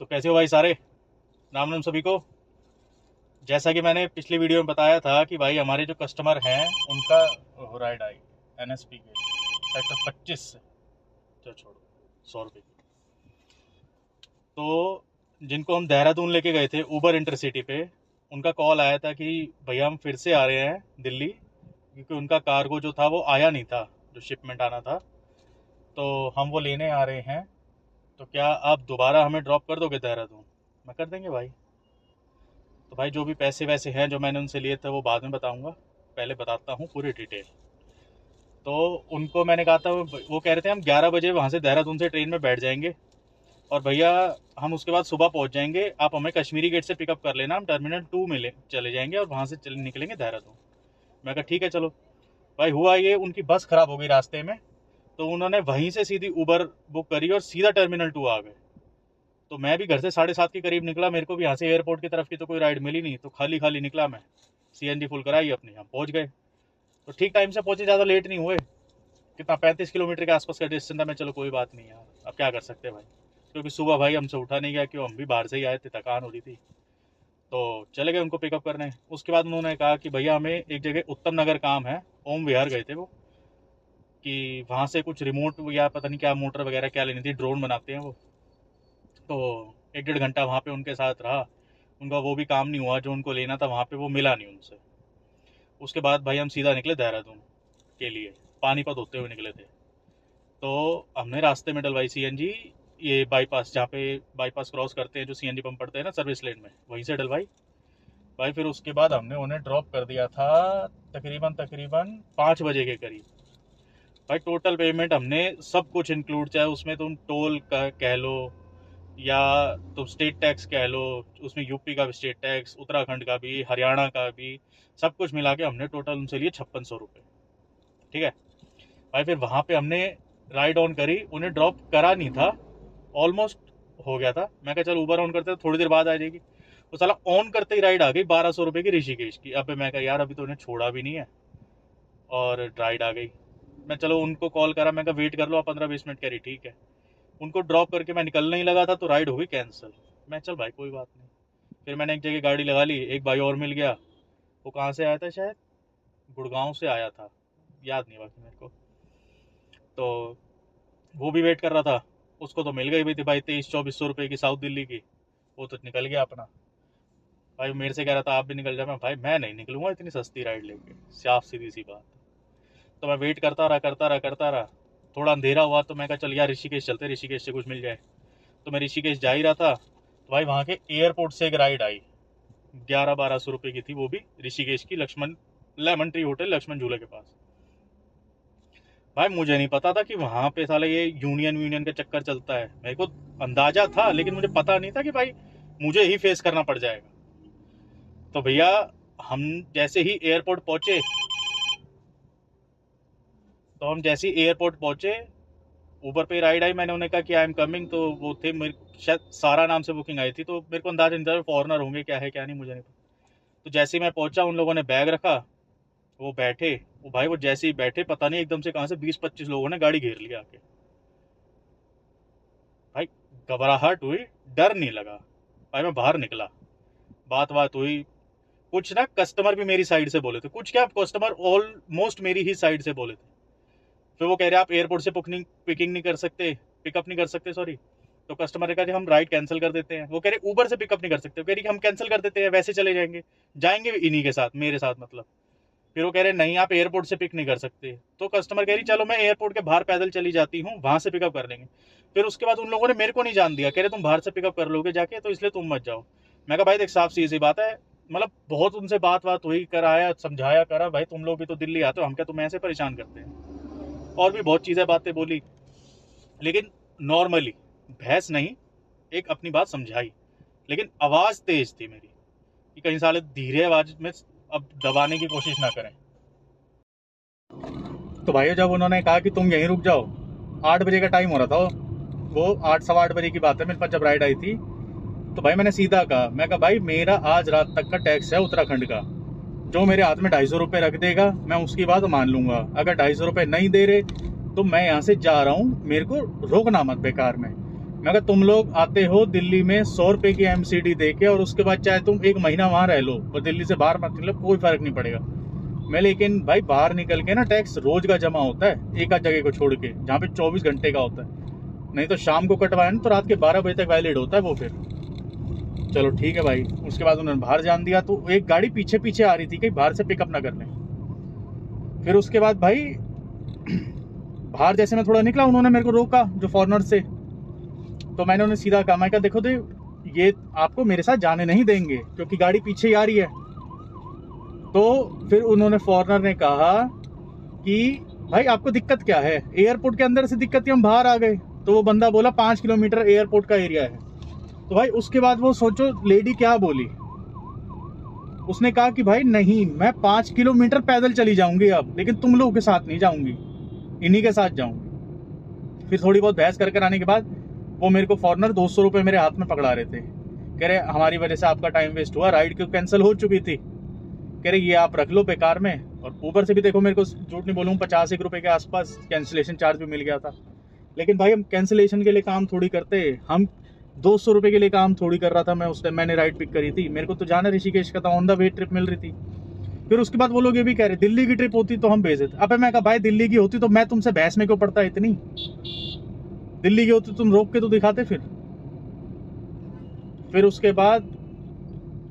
तो कैसे हो भाई सारे, राम राम सभी को। जैसा कि मैंने पिछली वीडियो में बताया था कि भाई हमारे जो कस्टमर हैं उनका राइड आई NSP के सेक्टर 25 से, जो छोड़ो 100 रुपये की। तो जिनको हम देहरादून लेके गए थे ऊबर इंटरसिटी पे, उनका कॉल आया था कि भैया हम फिर से आ रहे हैं दिल्ली, क्योंकि उनका कार्गो जो था वो आया नहीं था, जो शिपमेंट आना था, तो हम वो लेने आ रहे हैं। तो क्या आप दोबारा हमें ड्रॉप कर दोगे देहरादून? मैं कर देंगे भाई। तो भाई जो भी पैसे वैसे हैं जो मैंने उनसे लिए थे वो बाद में बताऊंगा, पहले बताता हूँ पूरी डिटेल। तो उनको मैंने कहा था, वो कह रहे थे हम 11 बजे वहाँ से देहरादून से ट्रेन में बैठ जाएंगे और भैया हम उसके बाद सुबह पहुँच जाएंगे, आप हमें कश्मीरी गेट से पिकअप कर लेना, हम टर्मिनल 2 में चले जाएंगे और वहाँ से निकलेंगे देहरादून। मैं कहा ठीक है चलो। भाई हुआ ये, उनकी बस ख़राब हो गई रास्ते में, तो उन्होंने वहीं से सीधी उबर बुक करी और सीधा टर्मिनल 2 आ गए। तो मैं भी घर से 7:30 के करीब निकला, मेरे को भी यहाँ से एयरपोर्ट की तरफ की तो कोई राइड मिली नहीं, तो खाली खाली निकला मैं, CNG फुल कराई अपनी, हम पहुँच गए। तो ठीक टाइम से पहुँचे, ज़्यादा लेट नहीं हुए। कितना 35 किलोमीटर के आसपास का डिस्टेंस था। मैं चलो कोई बात नहीं यार, अब क्या कर सकते भाई, क्योंकि सुबह भाई हमसे उठा नहीं गया, क्यों हम भी बाहर से ही आए थे, थकान हो रही थी। तो चले गए उनको पिकअप करने। उसके बाद उन्होंने कहा कि भैया हमें एक जगह उत्तम नगर काम है, ओम विहार गए थे वो, कि वहाँ से कुछ रिमोट या पता नहीं क्या मोटर वगैरह क्या लेनी थी, ड्रोन बनाते हैं वो। तो 1-1.5 घंटा वहाँ पे उनके साथ रहा, उनका वो भी काम नहीं हुआ, जो उनको लेना था वहाँ पे वो मिला नहीं उनसे। उसके बाद भाई हम सीधा निकले देहरादून के लिए, पानीपत होते हुए निकले थे। तो हमने रास्ते में डलवाई CNG, ये बाईपास, जहाँ पे बाईपास क्रॉस करते हैं जो CNG पंप पड़ते हैं ना सर्विस लेन में, वहीं से डलवाई भाई। फिर उसके बाद हमने उन्हें ड्रॉप कर दिया था तकरीबन 5 बजे के करीब। भाई टोटल पेमेंट हमने सब कुछ इंक्लूड, चाहे उसमें तुम टोल का कह लो या तुम स्टेट टैक्स कह लो, उसमें यूपी का भी स्टेट टैक्स, उत्तराखंड का भी, हरियाणा का भी, सब कुछ मिला के हमने टोटल उनसे लिए 5600 रुपये। ठीक है भाई। फिर वहाँ पे हमने राइड ऑन करी, उन्हें ड्रॉप करा नहीं था, ऑलमोस्ट हो गया था। मैं कहा चल ऊबर ऑन करते थोड़ी देर बाद आ जाएगी। तो साला ऑन करते ही राइड आ गई 1200 रुपये की ऋषिकेश की। अब मैं कहा यार अभी तो उन्हें छोड़ा भी नहीं है और राइड आ गई। मैं चलो उनको कॉल करा, मैं कहा वेट कर लो आप 15-20 मिनट। कह रही ठीक है। उनको ड्रॉप करके मैं निकलने ही लगा था तो राइड हो गई कैंसिल। मैं चल भाई कोई बात नहीं। फिर मैंने एक जगह गाड़ी लगा ली, एक भाई और मिल गया, वो कहाँ से आया था, शायद गुड़गांव से आया था, याद नहीं बाकी मेरे को। तो वो भी वेट कर रहा था, उसको तो मिल गई भी थी भाई 2300-2400 रुपये की साउथ दिल्ली की, वो तो निकल गया अपना। भाई मेरे से कह रहा था आप भी निकल जाए, मैं भाई मैं नहीं निकलूंगा इतनी सस्ती राइड लेके, साफ सीधी सी बात। तो मैं वेट करता रहा। थोड़ा अंधेरा हुआ तो मैं कहा चल यार ऋषिकेश चलते, ऋषिकेश से कुछ मिल जाए। तो मैं ऋषिकेश जा ही रहा था, तो भाई वहाँ के एयरपोर्ट से एक राइड आई, 1100-1200 रुपये की थी, वो भी ऋषिकेश की, Laxman lemon tree hotel Laxman झूले के पास। भाई मुझे नहीं पता था कि वहाँ पे साला ये यूनियन का चक्कर चलता है। मेरे को अंदाजा था लेकिन मुझे पता नहीं था कि भाई मुझे ही फेस करना पड़ जाएगा। तो भैया हम जैसे ही एयरपोर्ट पहुंचे, ऊबर पे राइड आई, मैंने उन्हें कहा कि आई एम कमिंग, तो वो थे मेरे शायद सारा नाम से बुकिंग आई थी, तो मेरे को अंदाजा नहीं था फॉरनर होंगे, क्या है क्या नहीं मुझे नहीं पता। तो जैसे ही मैं पहुंचा उन लोगों ने बैग रखा, वो बैठे, वो भाई वो जैसे ही बैठे पता नहीं एकदम से कहाँ से 20-25 लोगों ने गाड़ी घेर लिया आके। भाई घबराहट हुई, डर नहीं लगा भाई। मैं बाहर निकला, बात हुई, कुछ ना कस्टमर भी मेरी साइड से बोले थे, कुछ क्या कस्टमर ऑलमोस्ट मेरी ही साइड से बोले थे। फिर वो कह रहे आप एयरपोर्ट से पिकिंग नहीं कर सकते, पिकअप नहीं कर सकते, सॉरी। तो कस्टमर ने कहा हम राइड कैंसिल कर देते हैं। वो कह रहे ऊबर से पिकअप नहीं कर सकते, वो कह रही कि हम कैंसिल कर देते हैं, वैसे चले जाएंगे इन्हीं के साथ, मेरे साथ मतलब। फिर वो कह रहे नहीं आप एयरपोर्ट से पिक नहीं कर सकते। तो कस्टमर कह रही चलो मैं एयरपोर्ट के बाहर पैदल चली जाती हूँ, वहां से पिकअप कर लेंगे। फिर उसके बाद उन लोगों ने मेरे को नहीं जान दिया, कह रहे तुम बाहर से पिकअप कर लोगे जाके, तो इसलिए तुम मत जाओ। मैं कहा भाई देख साफ सी बात है, मतलब बहुत उनसे बात हुई, कराया, समझाया करा, भाई तुम लोग भी तो दिल्ली आते हो, हम क्या तुम्हें ऐसे परेशान करते हैं, और भी बहुत चीज़ें बातें बोली, लेकिन नॉर्मली बहस नहीं, एक अपनी बात समझाई। लेकिन आवाज़ तेज थी मेरी, कि कहीं साले धीरे आवाज में अब दबाने की कोशिश ना करें। तो भाई जब उन्होंने कहा कि तुम यहीं रुक जाओ, 8 बजे का टाइम हो रहा था, वो 8-8:15 की बात है, मेरे पास जब राइड आई थी। तो भाई मैंने सीधा कहा, मैं कहा भाई मेरा आज रात तक का टैक्स है उत्तराखंड का, जो मेरे हाथ में 250 रुपये रख देगा मैं उसकी बात मान लूंगा। अगर 250 रुपये नहीं दे रहे तो मैं यहाँ से जा रहा हूँ, मेरे को रोकना मत बेकार में। मैं कहा तुम लोग आते हो दिल्ली में 100 रुपए की MCD दे के, और उसके बाद चाहे तुम 1 महीना वहां रह लो और दिल्ली से बाहर मत निकलो, कोई फर्क नहीं पड़ेगा। मैं लेकिन भाई बाहर निकल के ना टैक्स रोज का जमा होता है एक आध जगह को छोड़ के, जहाँ पे 24 घंटे का होता है। नहीं तो शाम को कटवाए ना तो रात के 12 बजे तक वैलिड होता है वो। फिर चलो ठीक है भाई। उसके बाद उन्होंने बाहर जान दिया, तो एक गाड़ी पीछे पीछे आ रही थी कहीं बाहर से पिकअप ना कर लें। फिर उसके बाद भाई बाहर जैसे मैं थोड़ा निकला, उन्होंने मेरे को रोका जो फॉरनर से। तो मैंने उन्हें सीधा कहा, मैं कहा देखो तो ये आपको मेरे साथ जाने नहीं देंगे क्योंकि गाड़ी पीछे ही आ रही है। तो फिर उन्होंने, फॉरनर ने कहा कि भाई आपको दिक्कत क्या है, एयरपोर्ट के अंदर से दिक्कत थी, हम बाहर आ गए। तो वो बंदा बोला 5 किलोमीटर एयरपोर्ट का एरिया है। तो भाई उसके बाद वो सोचो लेडी क्या बोली, उसने कहा कि भाई नहीं, मैं 5 किलोमीटर पैदल चली जाऊंगी अब, लेकिन तुम लोगों के साथ नहीं जाऊंगी, इन्हीं के साथ जाऊंगी। फिर थोड़ी बहुत बहस कर आने के बाद वो मेरे को फॉरनर 200 रुपये मेरे हाथ में पकड़ा रहे थे। कह रहे हमारी वजह से आपका टाइम वेस्ट हुआ, राइड क्यों कैंसिल हो चुकी थी। कह रहे ये आप रख लो बेकार में। और ऊपर से भी देखो मेरे को झूठ नहीं बोलूँ 50 रुपये के आसपास कैंसिलेशन चार्ज भी मिल गया था। लेकिन भाई हम कैंसिलेशन के लिए काम थोड़ी करते, हम 200 रुपये के लिए काम थोड़ी कर रहा था। मैं उस टाइम मैंने राइड पिक करी थी, मेरे को तो जाना ऋषिकेश का था, ऑन द वे ट्रिप मिल रही थी। फिर उसके बाद वो लोग ये भी कह रहे दिल्ली की ट्रिप होती तो हम भेज देते। अब मैं कहा भाई दिल्ली की होती तो मैं तुमसे बहस में क्यों पड़ता इतनी, दिल्ली की होती तुम रोक के तो दिखाते। फिर उसके बाद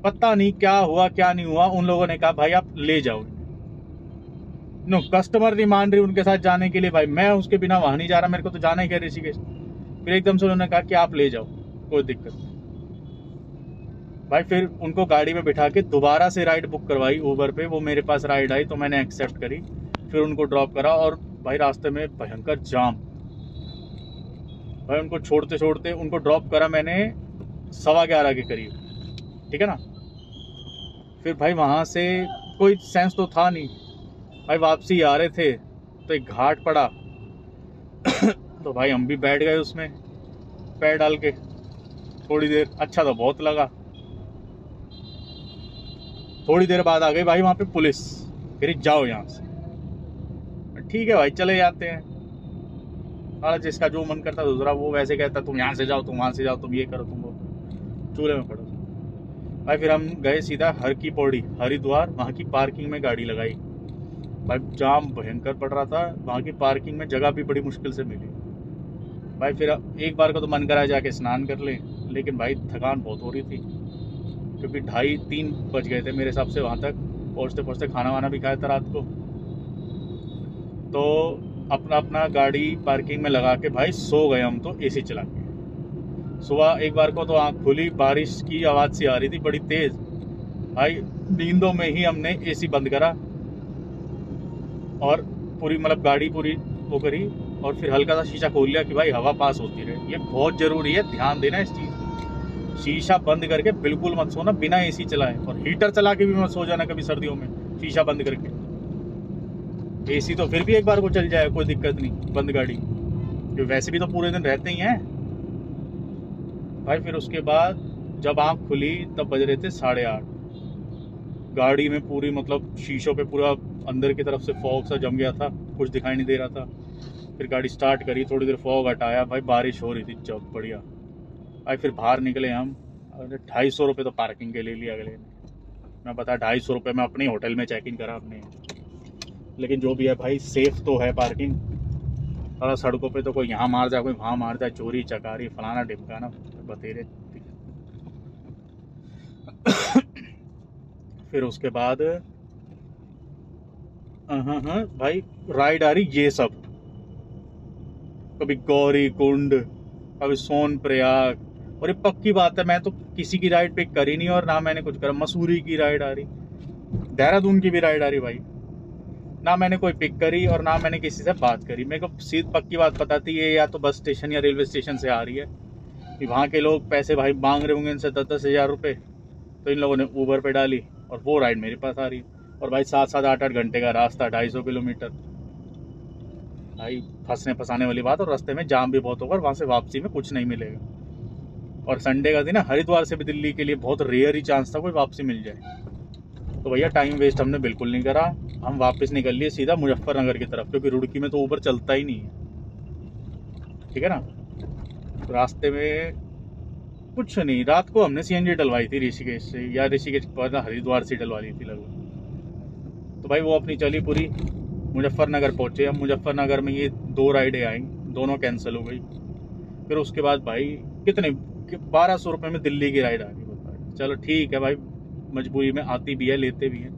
पता नहीं क्या हुआ क्या नहीं हुआ, उन लोगों ने कहा भाई आप ले जाओ। नो, कस्टमर नहीं मान रही उनके साथ जाने के लिए, भाई मैं उसके बिना वहां नहीं जा रहा, मेरे को तो जाना ही है ऋषिकेश। फिर एकदम से उन्होंने कहा कि आप ले जाओ, कोई दिक्कत नहीं। भाई फिर उनको गाड़ी में बिठा के दोबारा से राइड बुक करवाई ऊबर पे, वो मेरे पास राइड आई तो मैंने एक्सेप्ट करी। फिर उनको ड्रॉप करा, और भाई रास्ते में भयंकर जाम। भाई उनको छोड़ते छोड़ते उनको ड्रॉप करा मैंने 11:15 के करीब, ठीक है ना। फिर भाई वहाँ से कोई सेंस तो था नहीं, भाई वापसी आ रहे थे तो एक घाट पड़ा तो भाई हम भी बैठ गए उसमें पैर डाल के थोड़ी देर। अच्छा तो बहुत लगा। थोड़ी देर बाद आ गई भाई वहाँ पे पुलिस, फिर जाओ यहाँ से। ठीक है भाई चले जाते हैं। जिसका जो मन करता दूसरा वो वैसे कहता तुम यहाँ से जाओ, तुम वहाँ से जाओ, तुम ये करो, तुम वो चूल्हे में पड़ो। भाई फिर हम गए सीधा हर की पौड़ी हरिद्वार, वहाँ की पार्किंग में गाड़ी लगाई। भाई जाम भयंकर पड़ रहा था, वहाँ की पार्किंग में जगह भी बड़ी मुश्किल से मिली। भाई फिर एक बार को तो मन करा जाके स्नान कर ले, लेकिन भाई थकान बहुत हो रही थी क्योंकि 2:30-3 बज गए थे मेरे हिसाब से वहाँ तक पहुँचते पहुँचते। खाना वाना भी खाया था रात को। तो अपना अपना गाड़ी पार्किंग में लगा के भाई सो गए हम तो AC चला के। सुबह एक बार को तो आँख खुली, बारिश की आवाज़ सी आ रही थी बड़ी तेज़। भाई नींदों में ही हमने AC बंद करा और पूरी मतलब गाड़ी पूरी वो करी, और फिर हल्का सा शीशा खोल लिया कि भाई हवा पास होती रहे। ये बहुत ज़रूरी है, ध्यान देना इस चीज़। शीशा बंद करके बिल्कुल मत सोना बिना AC चलाए, और हीटर चला के भी मत सो जाना कभी सर्दियों में शीशा बंद करके। AC तो फिर भी एक बार को चल जाए, कोई दिक्कत नहीं, बंद गाड़ी, क्योंकि वैसे भी तो पूरे दिन रहते ही हैं। भाई फिर उसके बाद जब आँख खुली तब बज रहे थे 8:30। गाड़ी में पूरी मतलब शीशों पे पूरा अंदर की तरफ से फॉग सा जम गया था, कुछ दिखाई नहीं दे रहा था। फिर गाड़ी स्टार्ट करी, थोड़ी देर फॉग हटाया, भाई बारिश हो रही थी जब बढ़िया। भाई फिर बाहर निकले हम, 250 रुपये तो पार्किंग के ले लिया अगले ने। मैं बता 250 रुपये में अपने होटल में चेक इन करा अपने। लेकिन जो भी है भाई सेफ तो है पार्किंग। और सड़कों पे तो कोई यहाँ मार जाए, कोई वहाँ मार जाए, चोरी चकारी फलाना ढिमकाना बतेरे। फिर उसके बाद भाई राइड आ रही ये सब, कभी गौरी कुंड, कभी सोनप्रयाग। और ये पक्की बात है, मैं तो किसी की राइड पिक करी नहीं और ना मैंने कुछ करा। मसूरी की राइड आ रही, देहरादून की भी राइड आ रही भाई, ना मैंने कोई पिक करी और ना मैंने किसी से बात करी। मेरे को सीधी पक्की बात पता थी ये या तो बस स्टेशन या रेलवे स्टेशन से आ रही है, कि वहाँ के लोग पैसे भाई मांग रहे होंगे इनसे 10-10 हज़ार रुपये, तो इन लोगों ने ऊबर पे डाली और वो राइड मेरे पास आ रही। और भाई 7-7, 8-8 घंटे का रास्ता, 250 किलोमीटर। भाई फंसने फंसाने वाली बात, और रास्ते में जाम भी बहुत होगा और वहाँ से वापसी में कुछ नहीं मिलेगा। और संडे का दिन है, हरिद्वार से भी दिल्ली के लिए बहुत रेयर ही चांस था कोई वापसी मिल जाए। तो भैया टाइम वेस्ट हमने बिल्कुल नहीं करा, हम वापस निकल लिए सीधा मुजफ्फरनगर की तरफ, क्योंकि रुड़की में तो ऊबर चलता ही नहीं है, ठीक है ना। रास्ते में कुछ नहीं, रात को हमने सीएनजी डलवाई थी ऋषिकेश से, या ऋषिकेश के बाद हरिद्वार से डलवाई थी लगभग। तो भाई वो अपनी चली पूरी, मुजफ्फरनगर पहुंचे हम। मुजफ्फरनगर में ये 2 राइडें आई, दोनों कैंसिल हो गई। फिर उसके बाद भाई कितने 1200 रुपये में दिल्ली की राइड आ गई, बताओ। चलो ठीक है भाई, मजबूरी में आती भी है, लेते भी हैं,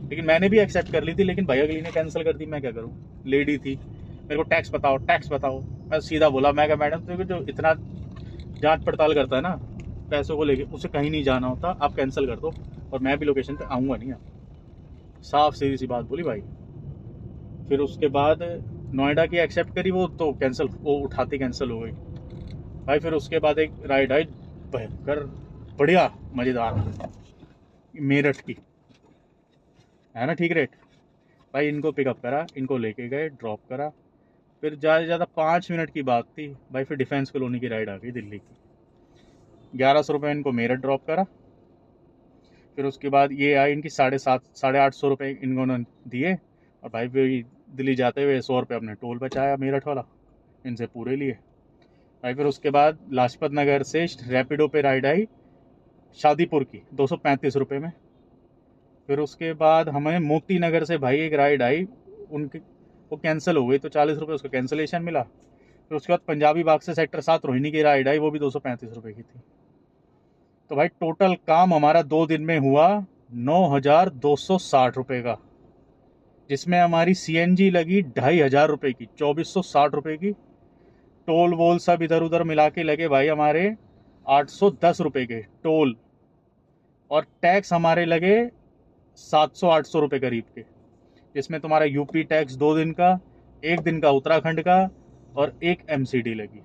लेकिन मैंने भी एक्सेप्ट कर ली थी, लेकिन भैया अगली ने कैंसिल कर दी। मैं क्या करूँ, लेडी थी। मेरे को टैक्स बताओ, टैक्स बताओ। मैं सीधा बोला, मैं क्या मैडम, तो जो इतना जांच पड़ताल करता है ना पैसों को लेके, उसे कहीं नहीं जाना होता, आप कैंसिल कर दो, और मैं भी लोकेशन पे आऊँगा नहीं। आप साफ सीधी सी बात बोली भाई। फिर उसके बाद नोएडा की एक्सेप्ट करी, वो तो कैंसिल, वो उठाती कैंसिल हो गई भाई। फिर उसके बाद एक राइड आई भयंकर बढ़िया मज़ेदार, मेरठ की, है ना, ठीक रेट भाई। इनको पिकअप करा, इनको लेके गए, ड्रॉप करा। फिर ज़्यादा से ज़्यादा 5 मिनट की बात थी भाई, फिर डिफेंस कॉलोनी की राइड आ गई दिल्ली की। 1100 रुपये इनको मेरठ ड्रॉप करा। फिर उसके बाद ये आई, इनकी 750-850 रुपये इन्होंने दिए, और भाई फिर दिल्ली जाते हुए 100 रुपये अपने टोल बचाया मेरठ वाला, इनसे पूरे लिए भाई। फिर उसके बाद लाजपत नगर से रैपिडो पे राइड आई शादीपुर की 235 रुपये में। फिर उसके बाद हमें मोती नगर से भाई एक राइड आई, उनकी वो कैंसिल हो गई, तो 40 रुपये उसका कैंसिलेशन मिला। फिर उसके बाद पंजाबी बाग से सेक्टर 7 रोहिणी की राइड आई, वो भी 235 रुपये की थी। तो भाई टोटल काम हमारा 2 दिन में हुआ 9,260 रुपये का, जिसमें हमारी सीएनजी लगी 2,500 रुपये की, 2,460 रुपये की। टोल वोल सब इधर उधर मिला के लगे भाई हमारे 810 रुपये के टोल, और टैक्स हमारे लगे 700-800 रुपये करीब के, जिसमें तुम्हारा यूपी टैक्स 2 दिन का, 1 दिन का उत्तराखंड का, और 1 एमसीडी लगी,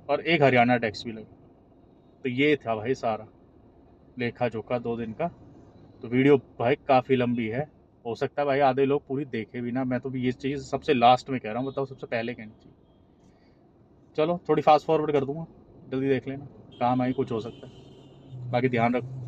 और 1 हरियाणा टैक्स भी लगी। तो ये था भाई सारा लेखा जोखा 2 दिन का। तो वीडियो भाई काफ़ी लंबी है, हो सकता है भाई आधे लोग पूरी देखे भी ना। मैं तो भी ये चीज़ सबसे लास्ट में कह रहा हूँ, बताओ सबसे पहले कहनी चाहिए। चलो थोड़ी फास्ट फॉरवर्ड कर दूंगा, जल्दी देख लेना, काम आई कुछ हो सकता है। बाकी ध्यान रखो।